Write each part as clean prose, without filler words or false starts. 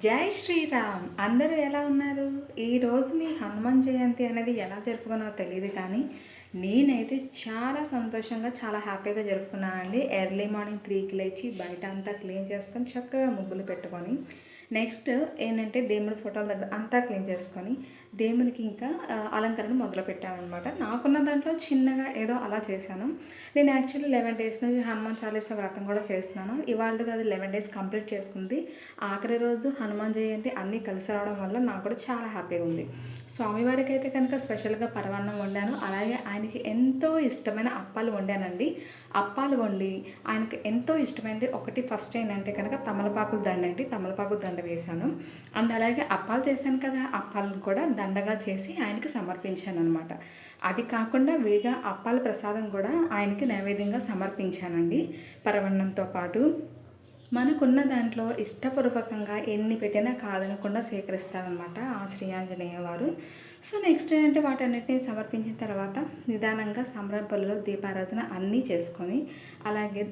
జై శ్రీరామ్! అందరూ ఎలా ఉన్నారు? ఈరోజు మీ హనుమాన్ జయంతి అనేది ఎలా జరుపుకున్నారో తెలీదు కానీ, నేనైతే చాలా సంతోషంగా, చాలా హ్యాపీగా జరుపుకున్నానండి. ఎర్లీ మార్నింగ్ 3కి లేచి బయట అంతా క్లీన్ చేసుకొని, చక్కగా ముగ్గులు పెట్టుకొని, నెక్స్ట్ ఏంటంటే దేవుడి ఫోటోల దగ్గర అంతా క్లీన్ చేసుకొని, దేవునికి ఇంకా అలంకరణ మొదలుపెట్టాననమాట. నాకున్న దాంట్లో చిన్నగా ఏదో అలా చేశాను. నేను యాక్చువల్లీ 11 డేస్ నుంచి హనుమాన్ చాలీసా వ్రతం కూడా చేస్తున్నాను. ఇవాళది అది 11 డేస్ కంప్లీట్ చేసుకుంది. ఆఖరి రోజు హనుమాన్ జయంతి అన్నీ కలిసి రావడం వల్ల నాకు కూడా చాలా హ్యాపీగా ఉంది. స్వామివారికి అయితే కనుక స్పెషల్గా పరమాన్నం వండాను. అలాగే ఆయనకి ఎంతో ఇష్టమైన అప్పాలు వండానండి. అప్పాలు వండి ఆయనకి ఎంతో ఇష్టమైనది ఒకటి ఫస్ట్ ఏంటంటే కనుక తమలపాకుల దండ అండి. తమలపాకు దండ వేశాను. అండ్ అలాగే అప్పాలు చేశాను కదా, అప్పాలను కూడా దండగా చేసి ఆయనకి సమర్పించాను అనమాట. అది కాకుండా విడిగా అప్పాల ప్రసాదం కూడా ఆయనకి నైవేద్యంగా సమర్పించానండి పరమాన్నంతో పాటు. మనకున్న దాంట్లో ఇష్టపూర్వకంగా ఎన్ని పెట్టినా కాదనకుండా స్వీకరిస్తారనమాట ఆ శ్రీ ఆంజనేయ వారు. సో నెక్స్ట్ ఏంటంటే వాటన్నిటిని సమర్పించిన తర్వాత నిదానంగా సాంబ్రాణి పొల్లులో దీపారాధన అన్నీ చేసుకొని, అలాగే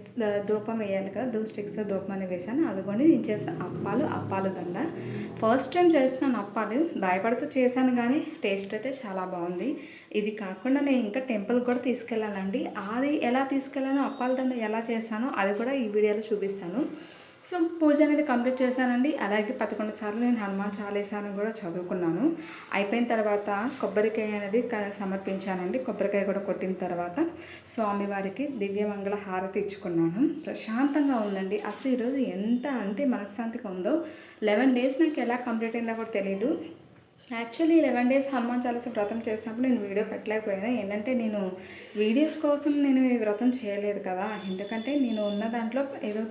ధూపం వేయాలి కదా, ధూప్ స్టిక్స్తో ధూపం అని వేశాను. అదిగోండి నేను చేసిన అప్పాలు దండ. ఫస్ట్ టైం చేస్తున్నాను అప్పాలు, భయపడుతూ చేశాను కానీ టేస్ట్ అయితే చాలా బాగుంది. ఇది కాకుండా నేను ఇంకా టెంపుల్కి కూడా తీసుకెళ్ళాలండి. అది ఎలా తీసుకెళ్ళానో, అప్పాల దండ ఎలా చేశానో అది కూడా ఈ వీడియోలో చూపిస్తాను. సో పూజ అనేది కంప్లీట్ చేశానండి. అలాగే 11 సార్లు నేను హనుమాన్ చాలీసాను కూడా చదువుకున్నాను. అయిపోయిన తర్వాత కొబ్బరికాయ అనేది సమర్పించానండి. కొబ్బరికాయ కూడా కొట్టిన తర్వాత స్వామివారికి దివ్యమంగళ హారతి ఇచ్చుకున్నాను. ప్రశాంతంగా ఉందండి. అసలు ఈరోజు ఎంత అంటే మనశ్శాంతిగా ఉందో. 11 డేస్ నాకు ఎలా కంప్లీట్ అయిందో కూడా తెలీదు. యాక్చువల్లీ 11 డేస్ హనుమాన్ చాలీసా వ్రతం చేసినప్పుడు నేను వీడియో పెట్టలేకపోయాను. ఏంటంటే నేను వీడియోస్ కోసం నేను ఈ వ్రతం చేయలేదు కదా. ఎందుకంటే నేను ఉన్న దాంట్లో ఏదో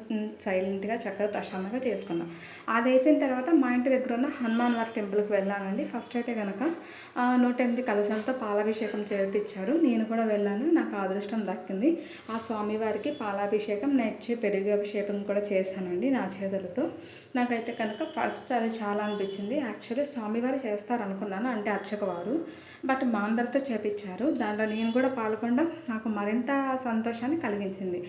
సైలెంట్గా చక్కగా ప్రశాంతంగా చేసుకున్నాను. అది అయిపోయిన తర్వాత మా ఇంటి దగ్గర ఉన్న హనుమాన్ వారి టెంపుల్కి వెళ్ళానండి. ఫస్ట్ అయితే కనుక 108 కలశాలతో పాలాభిషేకం చేయించారు. నేను కూడా వెళ్ళాను. నాకు అదృష్టం దక్కింది. ఆ స్వామివారికి పాలాభిషేకం నెక్స్ట్ పెరుగు అభిషేకం కూడా చేశానండి నా చేతులతో. నాకైతే కనుక ఫస్ట్ అది చాలా అనిపించింది. యాక్చువల్లీ స్వామివారు చేస్తారనుకున్నాను, అంటే అర్చక వారు, బట్ మా అందరితో చేపించారు. దాంట్లో నేను కూడా పాల్గొనడం నాకు మరింత సంతోషాన్ని కలిగించింది.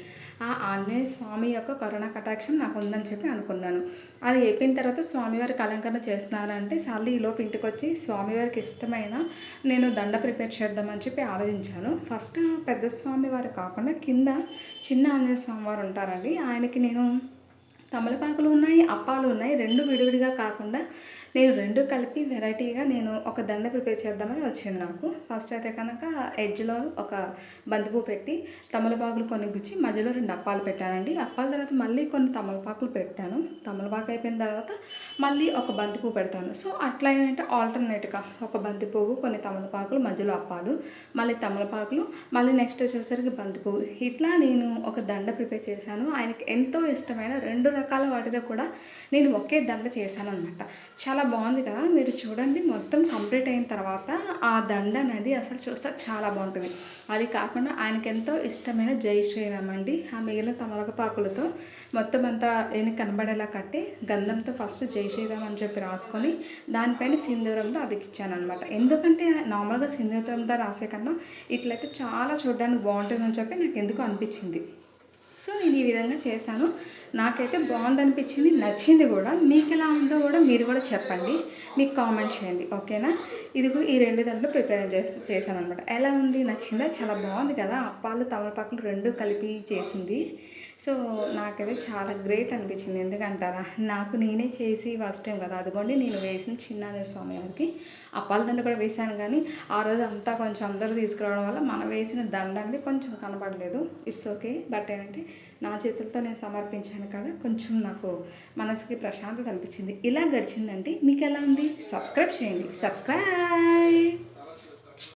ఆ ఆంజనేయ స్వామి యొక్క కరుణ కటాక్షం నాకు ఉందని చెప్పి అనుకున్నాను. అది అయిపోయిన తర్వాత స్వామివారికి అలంకరణ చేస్తున్నానంటే సార్లు ఈలోపు ఇంటికి వచ్చి స్వామివారికి ఇష్టమైన నేను దండ ప్రిపేర్ చేద్దామని చెప్పి ఆలోచించాను. ఫస్ట్ పెద్ద స్వామివారు కాకుండా కింద చిన్న ఆంజనేయ స్వామివారు ఉంటారండి. ఆయనకి నేను తమలపాకులు ఉన్నాయి, అప్పాలు ఉన్నాయి. 2 విడివిడిగా కాకుండా నేను 2 కలిపి వెరైటీగా నేను ఒక దండ ప్రిపేర్ చేద్దామని వచ్చింది నాకు. ఫస్ట్ అయితే కనుక ఎడ్జ్లో ఒక బంతిపువ్వు పెట్టి తమలపాకులు కొన్ని గుచ్చి మధ్యలో 2 అప్పాలు పెట్టానండి. అప్పాల తర్వాత మళ్ళీ కొన్ని తమలపాకులు పెట్టాను. తమలపాకు అయిపోయిన తర్వాత మళ్ళీ ఒక బంతిపువ్వు పెడతాను. సో అట్లా ఏంటంటే ఆల్టర్నేట్గా ఒక బంతిపువ్వు, కొన్ని తమలపాకులు, మధ్యలో అప్పాలు, మళ్ళీ తమలపాకులు, మళ్ళీ నెక్స్ట్ వచ్చేసరికి బంతిపువ్వు, ఇట్లా నేను ఒక దండ ప్రిపేర్ చేశాను. ఆయనకి ఎంతో ఇష్టమైన 2 రకాల వాటితో కూడా నేను ఒకే దండ చేశాను అనమాట. చాలా బాగుంది కదా, మీరు చూడండి. మొత్తం కంప్లీట్ అయిన తర్వాత ఆ దండ అనేది అసలు చూస్తే చాలా బాగుంటుంది. అది కాకుండా ఆయనకి ఎంతో ఇష్టమైన జై శ్రీరామ్ అండి. ఆ మిగిలిన తమలపాకులతో మొత్తం అంతా నేను కనబడేలా కట్టి గంధంతో ఫస్ట్ జై శ్రీరామ్ అని చెప్పి రాసుకొని దానిపైన సింధూరంతో అతికిచ్చాను అనమాట. ఎందుకంటే నార్మల్గా సింధూరంతో రాసే కన్నా ఇట్లయితే చాలా చూడడానికి బాగుంటుందని చెప్పి నాకు ఎందుకు అనిపించింది. సో నేను ఈ విధంగా చేశాను. నాకైతే బాగుందనిపించింది, నచ్చింది కూడా. మీకు ఎలా ఉందో కూడా మీరు కూడా చెప్పండి, మీకు కామెంట్ చేయండి, ఓకేనా. ఇదిగో ఈ 2 దాంట్లో ప్రిపేర్ చేశాను అనమాట. ఎలా ఉంది, నచ్చిందా? చాలా బాగుంది కదా, అప్పాలు తమలపాకులు 2 కలిపి చేసింది. సో నాకైతే చాలా గ్రేట్ అనిపించింది. ఎందుకంటారా, నాకు నేనే చేసి ఫస్ట్ టైం కదా. అదిగోండి నేను వేసిన చిన్న స్వామి వారికి అప్పాల దండ కూడా వేశాను. కానీ ఆ రోజు అంతా కొంచెం అందరూ తీసుకురావడం వల్ల మనం వేసిన దండ అనేది కొంచెం కనబడలేదు. It's okay. బట్ ఏంటంటే నా చేతులతో నేను సమర్పించాను కదా, కొంచెం నాకు మనసుకి ప్రశాంతత అనిపించింది. ఇలా గడిచిందండి. మీకు ఎలా ఉంది? సబ్స్క్రైబ్ చేయండి. సబ్స్క్రైబ్.